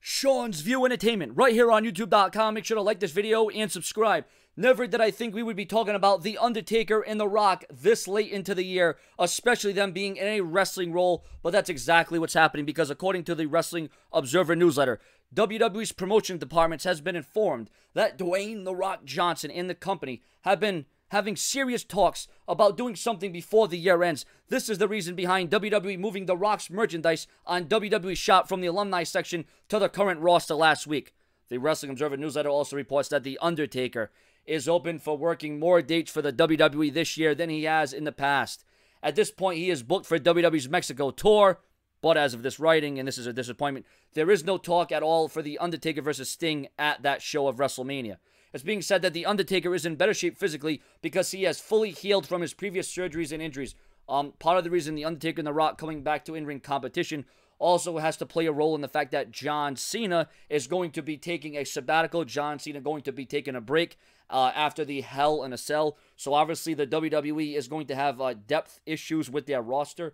Sean's View Entertainment, right here on YouTube.com. Make sure to like this video and subscribe. Never did I think we would be talking about The Undertaker and The Rock this late into the year, especially them being in a wrestling role, but that's exactly what's happening because according to the Wrestling Observer newsletter, WWE's promotion departments has been informed that Dwayne The Rock Johnson and the company have been having serious talks about doing something before the year ends. This is the reason behind WWE moving The Rock's merchandise on WWE Shop from the alumni section to the current roster last week. The Wrestling Observer newsletter also reports that The Undertaker is open for working more dates for the WWE this year than he has in the past. At this point, he is booked for WWE's Mexico tour, but as of this writing, and this is a disappointment, there is no talk at all for The Undertaker versus Sting at that show of WrestleMania. It's being said that The Undertaker is in better shape physically because he has fully healed from his previous surgeries and injuries. Part of the reason The Undertaker and The Rock coming back to in-ring competition also has to play a role in the fact that John Cena is going to be taking a sabbatical. John Cena going to be taking a break after the Hell in a Cell. So obviously the WWE is going to have depth issues with their roster.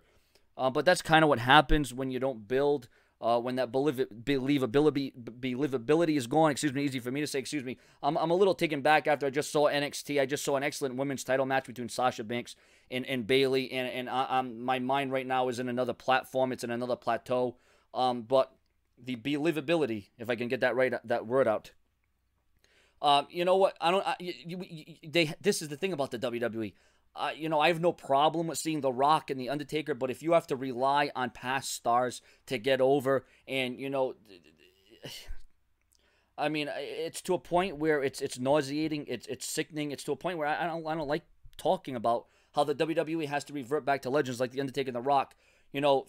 But that's kind of what happens when you don't build. When that believability is gone, easy for me to say, I'm a little taken back after I just saw NXT. I just saw an excellent women's title match between Sasha Banks and Bayley, and my mind right now is in another platform. It's in another plateau. But the believability, if I can get that right, that word out. You know what? This is the thing about the WWE. I have no problem with seeing The Rock and The Undertaker, but if you have to rely on past stars to get over, and, I mean, it's to a point where it's nauseating, it's sickening, it's to a point where I don't like talking about how the WWE has to revert back to legends like The Undertaker and The Rock,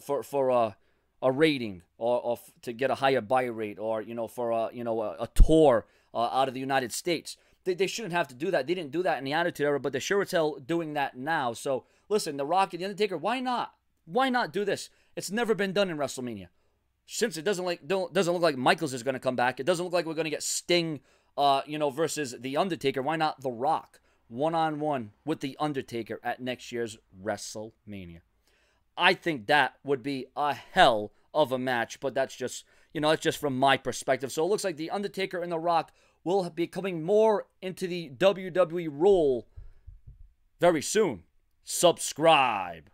for a rating, or to get a higher buy rate, or, for a tour out of the United States. They shouldn't have to do that. They didn't do that in the Attitude Era, but they're sure as hell doing that now. So, listen, The Rock and The Undertaker, why not? Why not do this? It's never been done in WrestleMania. Since it doesn't look like Michaels is going to come back, it doesn't look like we're going to get Sting, versus The Undertaker. Why not The Rock one-on-one with The Undertaker at next year's WrestleMania? I think that would be a hell of a match, but that's just, it's just from my perspective. So it looks like The Undertaker and The Rock will be coming more into the WWE role very soon. Subscribe.